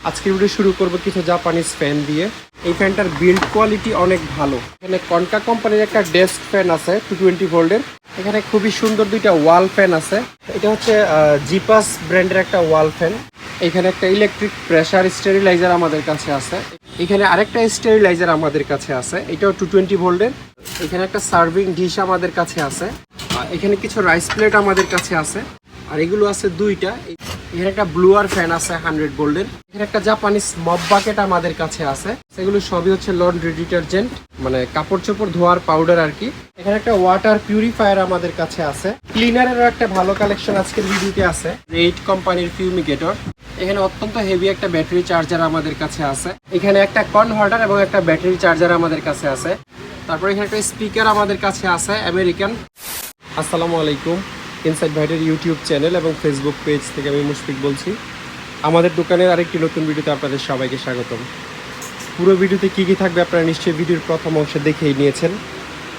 আজকের ভিডিও শুরু করব কিছু জাপানিজ ফ্যান দিয়ে। এই ফ্যানটার বিল্ড কোয়ালিটি অনেক ভালো। এখানে কনকা কোম্পানির একটা ডেস্ক ফ্যান আছে 220 ভোল্টের। এখানে খুবই সুন্দর দুইটা ওয়াল ফ্যান আছে। এটা হচ্ছে জিপাস ব্র্যান্ডের একটা ওয়াল ফ্যান। এখানে একটা ইলেকট্রিক প্রেসার স্টেরিলাইজার আমাদের কাছে আছে। এখানে আরেকটা স্টেরিলাইজার আমাদের কাছে আছে, এটাও 220 ভোল্টের। এখানে একটা সার্ভিং ডিশ আমাদের কাছে আছে। এখানে কিছু রাইস প্লেট আমাদের কাছে আছে, আর এগুলো আছে দুইটা। এখানে একটা ব্লুয়ার ফ্যান আছে 100 ভোল্টের। এখানে একটা জাপানিজ মপ বাকেট আমাদের কাছে আছে। সেগুলো সবই হচ্ছে লন্ড্রি ডিটারজেন্ট, মানে কাপড় চোপড় ধোয়ার পাউডার আর কি। এখানে একটা ওয়াটার পিউরিফায়ার আমাদের কাছে আছে। ক্লিনারেরও একটা ভালো কালেকশন আজকের ভিডিওতে আছে, রেড কোম্পানির ফিউমিগেটর। এখানে অত্যন্ত হেভি একটা ব্যাটারি চার্জার আমাদের কাছে আছে। এখানে একটা কনভার্টার এবং একটা ব্যাটারি চার্জার আমাদের কাছে আছে। তারপর এখানে একটা স্পিকার আমাদের কাছে আছে আমেরিকান। আসসালামু আলাইকুম, ইনসাইড ভাইটের ইউটিউব চ্যানেল এবং ফেসবুক পেজ থেকে আমি মুশফিক বলছি। আমাদের দোকানের আরেকটি নতুন ভিডিওতে আপনাদের সবাইকে স্বাগতম। পুরো ভিডিওতে কী কী থাকবে আপনারা নিশ্চয়ই ভিডিওর প্রথম অংশে দেখেই নিয়েছেন।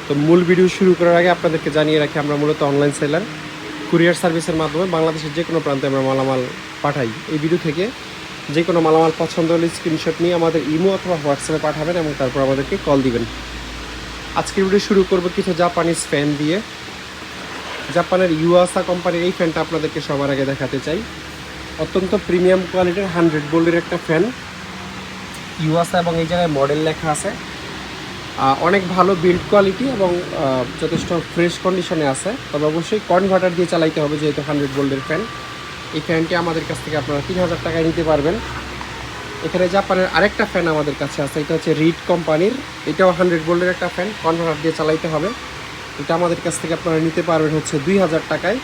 তো মূল ভিডিও শুরু করার আগে আপনাদেরকে জানিয়ে রাখি, আমরা মূলত অনলাইন সেলার। কুরিয়ার সার্ভিসের মাধ্যমে বাংলাদেশের যে কোনো প্রান্তে আমরা মালামাল পাঠাই। এই ভিডিও থেকে যে কোনো মালামাল পছন্দ হলে স্ক্রিনশট নিয়ে আমাদের ইমো অথবা হোয়াটসঅ্যাপে পাঠাবেন এবং তারপর আমাদেরকে কল দিবেন। আজকের ভিডিও শুরু করব কিছু জাপানিজ ফ্যান দিয়ে। জাপানের ইউয়াসা কোম্পানির এই ফ্যানটা আপনাদেরকে সবার আগে দেখাতে চাই। অত্যন্ত প্রিমিয়াম কোয়ালিটির 100 ভোল্টের একটা ফ্যান ইউয়াসা, এবং এই জায়গায় মডেল লেখা আছে। অনেক ভালো বিল্ড কোয়ালিটি এবং যথেষ্ট ফ্রেশ কন্ডিশনে আছে। তবে অবশ্যই কনভার্টার দিয়ে চালাইতে হবে, যেহেতু 100 ভোল্টের ফ্যান। এই ফ্যানটি আমাদের কাছ থেকে আপনারা 3000 টাকায় নিতে পারবেন। এখানে জাপানের আরেকটা ফ্যান আমাদের কাছে আছে, এটা হচ্ছে রিড কোম্পানির। এটাও 100 ভোল্টের একটা ফ্যান, কনভার্টার দিয়ে চালাইতে হবে। এটা আমাদের কাছ থেকে আপনারা নিতে পারবেন হচ্ছে 2000 টাকায়।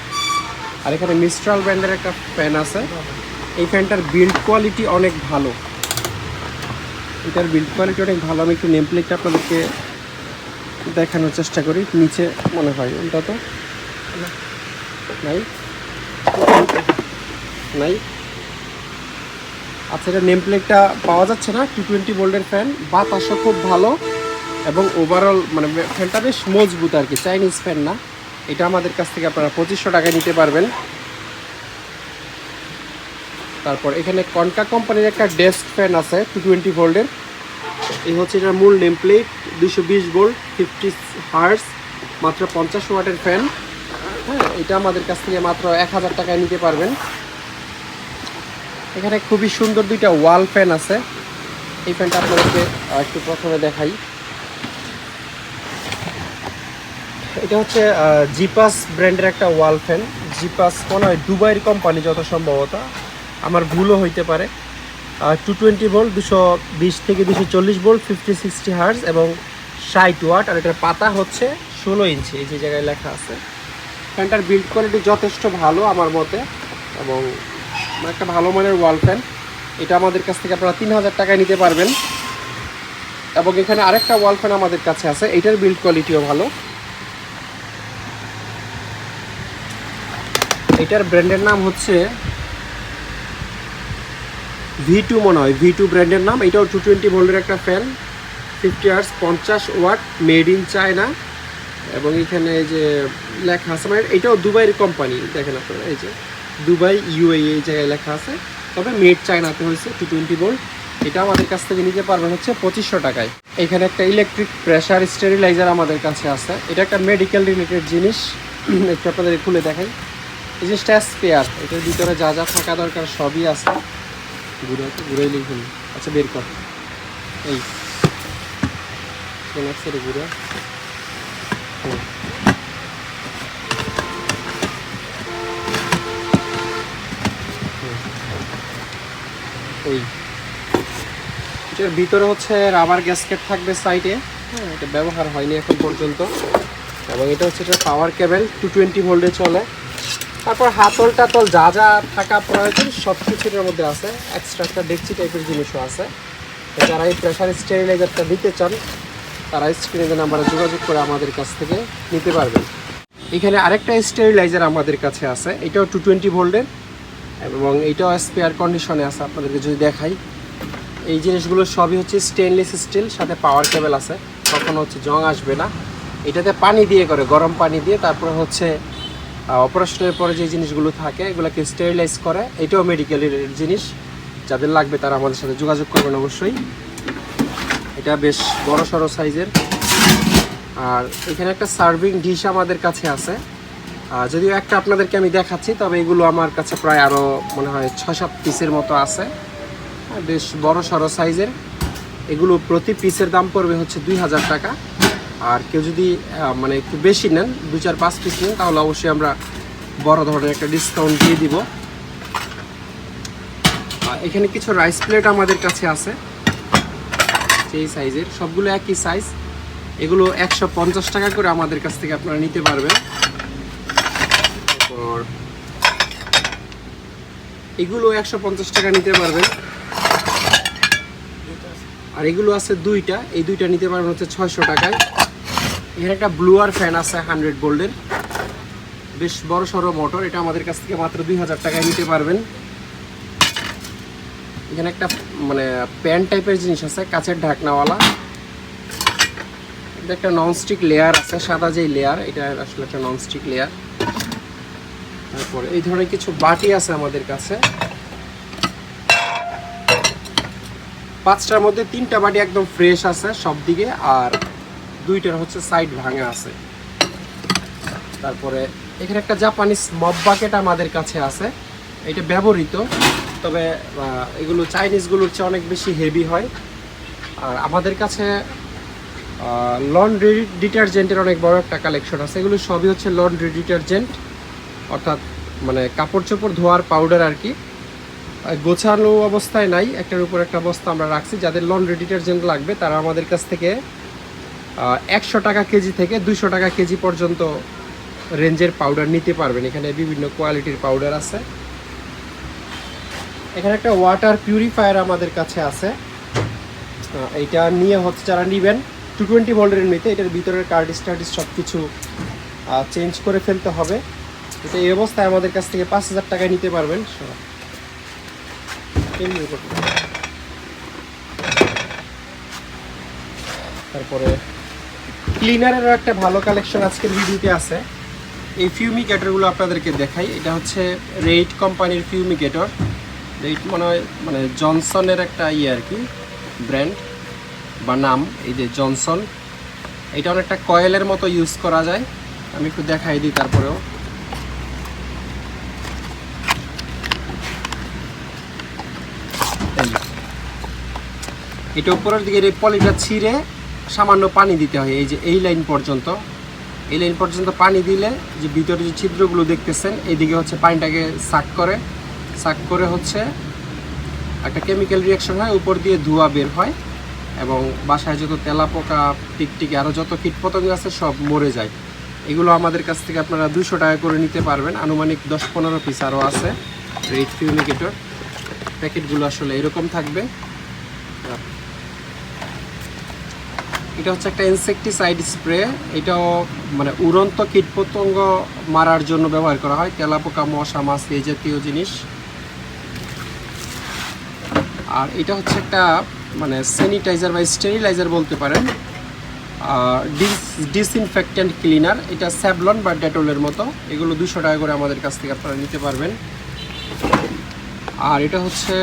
আর এখানে মিস্ট্রাল ব্র্যান্ডের একটা ফ্যান আছে। এই ফ্যানটার বিল্ড কোয়ালিটি অনেক ভালো। এটার বিল্ড কোয়ালিটি অনেক ভালো। আমি একটু নেম প্লেটটা আপনাদেরকে দেখানোর চেষ্টা করি। নিচে মনে হয় ওটা তো নাই নাই আচ্ছা, এটা নেম প্লেটটা পাওয়া যাচ্ছে না। 220 ভোল্টের ফ্যান, বাতাসও খুব ভালো এবং ওভারঅল মানে ফ্যানটা বেশ মজবুত আর কি, চাইনিজ ফ্যান না। এটা আমাদের কাছ থেকে আপনারা 2500 টাকায় নিতে পারবেন। তারপর এখানে কনকা কোম্পানির একটা ডেস্ক ফ্যান আছে 220 ভোল্টের। এই হচ্ছে এটার মূল নেম প্লেট, 220 ভোল্ট 50 হার্টজ, মাত্র 50 ওয়াটের ফ্যান। হ্যাঁ, এটা আমাদের কাছ থেকে মাত্র 1000 টাকায় নিতে পারবেন। এখানে খুবই সুন্দর দুইটা ওয়াল ফ্যান আছে। এই ফ্যানটা আপনাদেরকে একটু প্রথমে দেখাই। এটা হচ্ছে জিপাস ব্র্যান্ডের একটা ওয়াল ফ্যান। জিপাস মনে হয় দুবাইয়ের কোম্পানি যত সম্ভবত, আমার ভুলও হইতে পারে। 220 ভোল্ট 220 থেকে 240 ভোল্ট 50-60 হার্টজ এবং 60 ওয়াট। আর এটার পাতা হচ্ছে 16 ইঞ্চি, এই যে জায়গায় লেখা আছে। ফ্যানটার বিল্ড কোয়ালিটি যথেষ্ট ভালো আমার মতে, এবং একটা ভালো মানের ওয়াল ফ্যান। এটা আমাদের কাছ থেকে আপনারা 3000 টাকায় নিতে পারবেন। এবং এখানে আরেকটা ওয়াল ফ্যান আমাদের কাছে আছে, এটার বিল্ড কোয়ালিটিও ভালো। এটার ব্র্যান্ডের নাম হচ্ছে V2 মনে হয়, V2 ব্র্যান্ডের নাম। এটাও 220 ভোল্টের একটা fan, 50 hertz, 50 watt, made in China. এবং এখানে এই যে লেখা আছে, মানে এটাও দুবাইয়ের কোম্পানি। দেখেন আপনারা, এই যে দুবাই UAE এই জায়গায় লেখা আছে, তবে মেড চায়নাতে হয়েছে। 220 ভোল্ট। এটা আমাদের কাছ থেকে নিতে পারবেন হচ্ছে 2500 টাকায়। এখানে একটা ইলেকট্রিক প্রেসার স্টেরিলাইজার আমাদের কাছে আছে। এটা একটা মেডিকেল রিলেটেড জিনিস, একটু আপনাদের খুলে দেখাই। এই জিনিসটা স্পেয়ার, এটার ভিতরে যা যা থাকা দরকার সবই আছে। ঘুরাই লিখুন। আচ্ছা, বের কর। এই ঘুরা। এই এটার ভিতরে হচ্ছে রাবার গ্যাসকেট থাকবে সাইডে। হ্যাঁ, এটা ব্যবহার হয়নি এখন পর্যন্ত। এবং এটা হচ্ছে এটা পাওয়ার কেবল, 220 ভোল্টে চলে। তারপর হাতল টাতল যা যা থাকা প্রয়োজন সব কিছুর মধ্যে আছে। এক্সট্রা একটা ডেকচি টাইপের জিনিসও আছে। যারা এই প্রেসার স্টেরিলাইজারটা নিতে চান তারা স্ক্রিনে নাম্বারে যোগাযোগ করে আমাদের কাছ থেকে নিতে পারবেন। এখানে আরেকটা স্টেরিলাইজার আমাদের কাছে আছে, এটাও 220 ভোল্টের এবং এটাও স্পেয়ার কন্ডিশনে আছে। আপনাদেরকে যদি দেখাই, এই জিনিসগুলো সবই হচ্ছে স্টেনলেস স্টিল, সাথে পাওয়ার কেবল আছে, কখনো হচ্ছে জং আসবে না। এটাতে পানি দিয়ে করে, গরম পানি দিয়ে, তারপরে হচ্ছে অপারেশনের পরে যে জিনিসগুলো থাকে এগুলোকে স্টেরিলাইজ করে। এটাও মেডিকেলের জিনিস, যাদের লাগবে তারা আমাদের সাথে যোগাযোগ করবেন অবশ্যই। এটা বেশ বড় সড়ো সাইজের। আর এখানে একটা সার্ভিং ডিশ আমাদের কাছে আছে, যদিও একটা আপনাদেরকে আমি দেখাচ্ছি, তবে এগুলো আমার কাছে প্রায় আরও মনে হয় 6-7 পিসের মতো আছে, বেশ বড় সড়ো সাইজের। এগুলো প্রতি পিসের দাম পড়বে হচ্ছে 2000 টাকা। আর কেউ যদি মানে একটু বেশি নেন, 2-4-5 পিস নেন, তাহলে অবশ্যই আমরা বড় ধরনের একটা ডিসকাউন্ট দিয়ে দিব। এখানে কিছু রাইস প্লেট আমাদের কাছে আছে এই সাইজের, সবগুলো একই সাইজ। এগুলো 150 টাকা করে আমাদের কাছ থেকে আপনারা নিতে পারবেন। তারপর এগুলো 150 টাকা নিতে পারবেন। আর এগুলো আছে দুইটা, এই দুইটা নিতে পারবেন হচ্ছে 600 টাকায়। এখানে একটা ব্লুয়ার ফ্যান আছে 100 ভোল্টের, বেশ বড় সড়ো মোটর। এটা আমাদের কাছ থেকে মাত্র 2000 টাকায় নিতে পারবেন। এখানে একটা মানে প্যান টাইপের জিনিস আছে, কাঁচের ঢাকনাওয়ালা। এটা একটা ননস্টিক লেয়ার আছে, সাদা যেই লেয়ার, এটা আসলে একটা ননস্টিক লেয়ার। তারপরে এই ধরনের কিছু বাটি আছে আমাদের কাছে, 5টার মধ্যে 3টা বাটি একদম ফ্রেশ আছে সব দিকে, আর 2টার হচ্ছে সাইড ভাঙা আছে। তারপরে এখানে একটা জাপানিজ মপ বাকেট আমাদের কাছে আছে, এটা ব্যবহৃত, তবে এগুলো চাইনিজগুলোর চেয়ে অনেক বেশি হেভি হয়। আর আমাদের কাছে লন্ড্রি ডিটারজেন্টের অনেক বড় একটা কালেকশন আছে। এগুলো সবই হচ্ছে লন্ড্রি ডিটারজেন্ট, অর্থাৎ মানে কাপড় চোপড় ধোয়ার পাউডার আর কি। গোছানো অবস্থায় নাই, একটার উপর একটা বস্তা আমরা রাখছি। যাদের লন্ড্রি ডিটারজেন্ট লাগবে তারা আমাদের কাছ থেকে 100 টাকা কেজি থেকে 200 টাকা কেজি পর্যন্ত রেঞ্জের পাউডার নিতে পারবেন। এখানে বিভিন্ন কোয়ালিটির পাউডার আছে। এখানে একটা ওয়াটার পিউরিফায়ার আমাদের কাছে আছে, এইটা নিয়ে হচ্ছে যারা নেবেন 220 ভোল্টের নিতে, এটার ভিতরের কার্ডিস টার্ডিস সব কিছু চেঞ্জ করে ফেলতে হবে। এটা এই অবস্থায় আমাদের কাছ থেকে 5000 টাকায় নিতে পারবেন। তারপরে ক্লিনারেরও একটা ভালো কালেকশন আজকের ভিডিওতে আছে। এই ফিউমিকেটরগুলো আপনাদেরকে দেখাই। এটা হচ্ছে রেইড কোম্পানির ফিউমিকেটর। রেইড মনে হয় মানে জনসনের একটা আর কি ব্র্যান্ড বা নাম, এই যে জনসন। এটা অনেকটা কয়েলের মতো ইউজ করা যায়, আমি একটু দেখাই দিই। তারপরেও এটা উপরের দিকে এই পলিটা ছিঁড়ে সামান্য পানি দিতে হয়, এই যে এই লাইন পর্যন্ত। এই লাইন পর্যন্ত পানি দিলে যে ভিতরে যে ছিদ্রগুলো দেখতেছেন, এইদিকে হচ্ছে পানিটাকে সাক করে হচ্ছে একটা কেমিক্যাল রিয়াকশন হয়, উপর দিয়ে ধোঁয়া বের হয় এবং বাসায় যত তেলাপোকা টিকটিকি আরও যত কীটপতঙ্গ আছে সব মরে যায়। এগুলো আমাদের কাছ থেকে আপনারা 200 টাকা করে নিতে পারবেন। আনুমানিক 10-15 পিস আরও আছে রেড ফিউমিকেটর। প্যাকেটগুলো আসলে এরকম থাকবে। এটা হচ্ছে একটা ইনসেকটিসাইড স্প্রে, এটাও মানে উড়ন্ত কীটপতঙ্গ মারার জন্য ব্যবহার করা হয়, তেলাপোকা মশা মাছ এই জাতীয় জিনিস। আর এটা হচ্ছে একটা মানে স্যানিটাইজার বা স্টেরিলাইজার বলতে পারেন, ডিসইনফেক্ট্যান্ট ক্লিনার। এটা স্যাভলন বা ডেটলের মতো। এগুলো 200 টাকা করে আমাদের কাছ থেকে আপনারা নিতে পারবেন। আর এটা হচ্ছে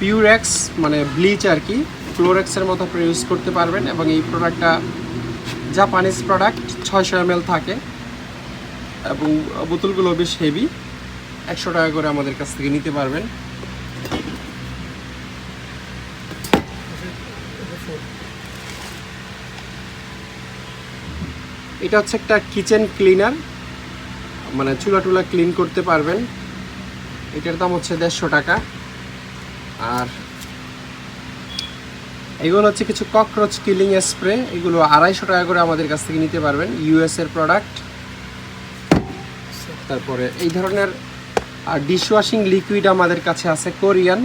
পিউরেক্স মানে ব্লিচ আর কি, ক্লোরেক্সের মতো আপনারা ইউজ করতে পারবেন। এবং এই প্রোডাক্টটা জাপানিজ প্রোডাক্ট, 600 ml থাকে এবং বোতলগুলো বেশ হেভি। 100 টাকা করে আমাদের কাছ থেকে নিতে পারবেন। এটা হচ্ছে একটা কিচেন ক্লিনার, মানে চুলা টুলা ক্লিন করতে পারবেন। এটার দাম হচ্ছে 150 টাকা। আর এগুলো হচ্ছে কিছু ককরোচ কিলিং স্প্রে, এগুলো 250 টাকা করে আমাদের কাছ থেকে নিতে পারবেন, ইউএস এর প্রোডাক্ট। তারপরে এই ধরনের ডিশওয়াশিং লিকুইড আমাদের কাছে আছে কোরিয়ান,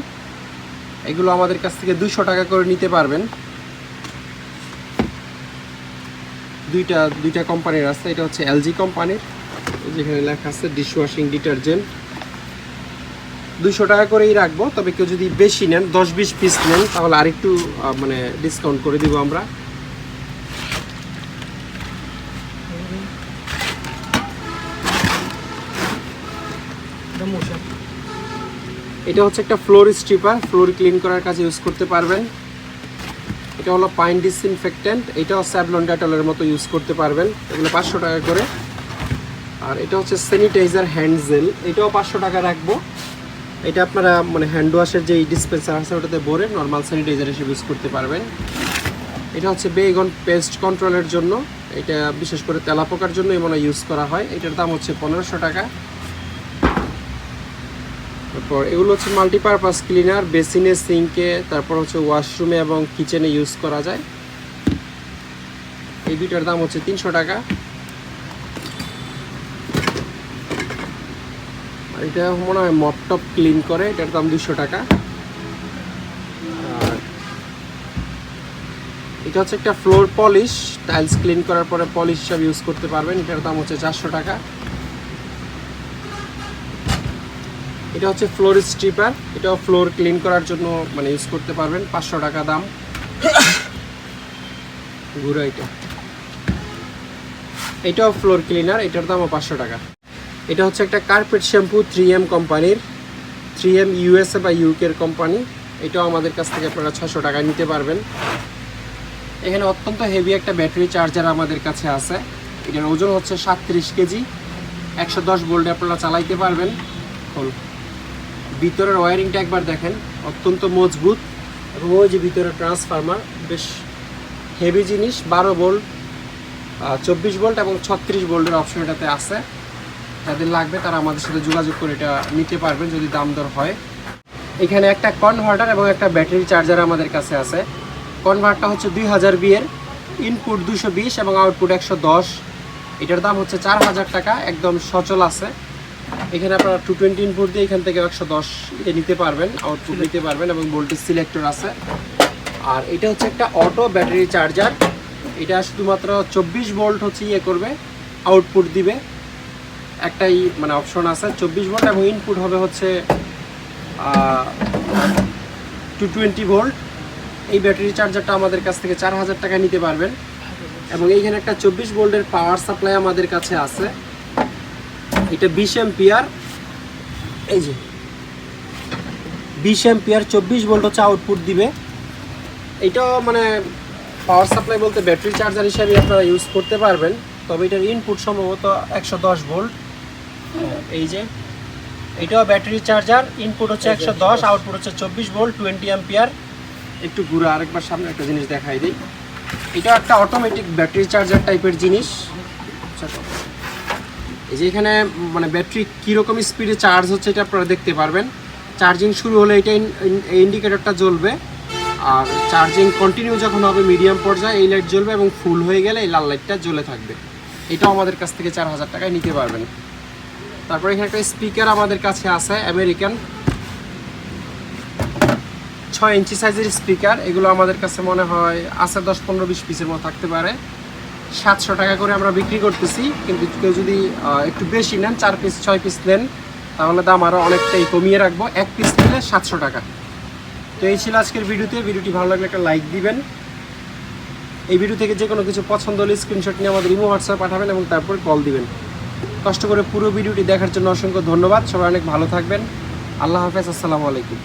এগুলো আমাদের কাছ থেকে 200 টাকা করে নিতে পারবেন। দুইটা কোম্পানির আছে। এটা হচ্ছে এলজি কোম্পানির, যেখানে লেখা আছে ডিশওয়াশিং ডিটারজেন্ট। 200 টাকা করেই রাখবো, তবে কেউ যদি বেশি নেন 10-20 পিস নেন তাহলে আরেকটু মানে ডিসকাউন্ট করে দিব আমরা। এটা হচ্ছে একটা ফ্লোর স্ট্রিপার, ফ্লোর ক্লিন করার কাজে ইউজ করতে পারবেন। এটা হলো পাইন ডিসইনফেক্ট্যান্ট, এটাও স্যাভলন ডেটলের মতো ইউজ করতে পারবেন। এগুলো 500 টাকা করে। আর এটা হচ্ছে স্যানিটাইজার হ্যান্ড জেল, এটাও 500 টাকা রাখবো। এটা আপনারা মানে হ্যান্ড ওয়াশের যে ডিসপেন্সার আছে ওটাতে ভরে নর্মাল স্যানিটাইজার হিসেবে ইউজ করতে পারবেন। এটা হচ্ছে বেগুন পেস্ট কন্ট্রোলের জন্য, এটা বিশেষ করে তেলাপোকার জন্য মনে ইউজ করা হয়। এটার দাম হচ্ছে 1500 টাকা। তারপর এগুলো হচ্ছে মাল্টিপারপাস ক্লিনার, বেসিনে, সিঙ্কে, তারপর হচ্ছে ওয়াশরুমে এবং কিচেনে ইউজ করা যায়। এই দুইটার দাম হচ্ছে 300 টাকা। আর এটা মনে হয় মপ টপ ক্লিন করে, এটার দাম 200 টাকা। আর এটা হচ্ছে একটা ফ্লোর পলিশ, টাইলস ক্লিন করার পরে পলিশ হিসাবে ইউজ করতে পারবেন। এটার দাম হচ্ছে 400 টাকা। এটা হচ্ছে ফ্লোর স্ট্রিপার, এটাও ফ্লোর ক্লিন করার জন্য মানে ইউজ করতে পারবেন, 500 টাকা দাম। ঘুরা এটাও ফ্লোর ক্লিনার, এটার দামও 500 টাকা। এটা হচ্ছে একটা কার্পেট শ্যাম্পু 3M কোম্পানির, 3M USA বা ইউকের কোম্পানি। এটাও আমাদের কাছ থেকে আপনারা 600 টাকায় নিতে পারবেন। এখানে অত্যন্ত হেভি একটা ব্যাটারি চার্জার আমাদের কাছে আছে। এটার ওজন হচ্ছে 37 কেজি, 110 ভোল্টে আপনারা চালাইতে পারবেন। ভিতরের ওয়ারিংটা একবার দেখেন, অত্যন্ত মজবুত। এবং ওই যে ভিতরে ট্রান্সফরমার, বেশ হেভি জিনিস। 12 ভোল্ট, 24 ভোল্ট এবং 36 ভোল্টের অপশন এটাতে আছে। যাদের লাগবে তারা আমাদের সাথে যোগাযোগ করে এটা নিতে পারবেন যদি দাম দর হয়। এখানে একটা কনভার্টার এবং একটা ব্যাটারি চার্জার আমাদের কাছে আছে। কনভার্টার হচ্ছে 2000 এর, ইনপুট 220 এবং আউটপুট 110। এটার দাম হচ্ছে 4000 টাকা, একদম সচল আছে। এখানে আপনারা 220 ইনপুট দিয়ে এখান থেকে 110 নিতে পারবেন, আউটপুট নিতে পারবেন এবং ভোল্টেজ সিলেক্টর আছে। আর এটা হচ্ছে একটা অটো ব্যাটারি চার্জার, এটা শুধুমাত্র 24 ভোল্ট হচ্ছে করবে, আউটপুট দিবে। একটাই মানে অপশন আছে 24 ভোল্ট এবং ইনপুট হবে হচ্ছে 220 ভোল্ট। এই ব্যাটারি চার্জারটা আমাদের কাছ থেকে 4000 টাকা নিতে পারবেন। এবং এইখানে একটা 24 ভোল্টের পাওয়ার সাপ্লাই আমাদের কাছে আছে, এটা 20 এম্পিয়ার। এই যে 20 এম্পিয়ার 24 ভোল্ট হচ্ছে আউটপুট দিবে। এটাও মানে পাওয়ার সাপ্লাই বলতে ব্যাটারি চার্জার হিসেবে আপনারা ইউজ করতে পারবেন, তবে এটার ইনপুট সম্ভবত 110 ভোল্ট। এই যে এটাও ব্যাটারি চার্জার, ইনপুট হচ্ছে 110, আউটপুট হচ্ছে 24 ভোল্ট, 20 এম্পিয়ার। একটু ঘুরে আরেকবার সামনে একটা জিনিস দেখাই দিই। এটা একটা অটোমেটিক ব্যাটারি চার্জার টাইপের জিনিস। এই যে এখানে মানে ব্যাটারি কীরকম স্পিডে চার্জ হচ্ছে এটা আপনারা দেখতে পারবেন। চার্জিং শুরু হলে এটা ইন্ডিকেটরটা জ্বলবে, আর চার্জিং কন্টিনিউ যখন হবে মিডিয়াম পর্যায়ে এই লাইট জ্বলবে এবং ফুল হয়ে গেলে এই লাল লাইটটা জ্বলে থাকবে। এটাও আমাদের কাছ থেকে 4000 টাকায় নিতে পারবেন। তারপর এখানে একটা স্পিকার আমাদের কাছে আছে, আমেরিকান 6 ইঞ্চি সাইজের স্পিকার। এগুলো আমাদের কাছে মনে হয় আছে 10-15-20 পিসের মতো থাকতে পারে। 700 টাকা করে আমরা বিক্রি করতেছি, কিন্তু কেউ যদি একটু বেশি নেন, 4 পিস 6 পিস নেন, তাহলে দাম আরও অনেকটাই কমিয়ে রাখবো। 1 পিস নিলে 700 টাকা। তো এই ছিল আজকের ভিডিওতে। ভিডিওটি ভালো লাগলে একটা লাইক দিবেন। এই ভিডিও থেকে যে কোনো কিছু পছন্দ হলে স্ক্রিনশট নিয়ে আমাদের ইমো হোয়াটসঅ্যাপ পাঠাবেন এবং তারপর কল দিবেন। কষ্ট করে পুরো ভিডিওটি দেখার জন্য অসংখ্য ধন্যবাদ। সবাই অনেক ভালো থাকবেন। আল্লাহ হাফেজ, আসসালামু আলাইকুম।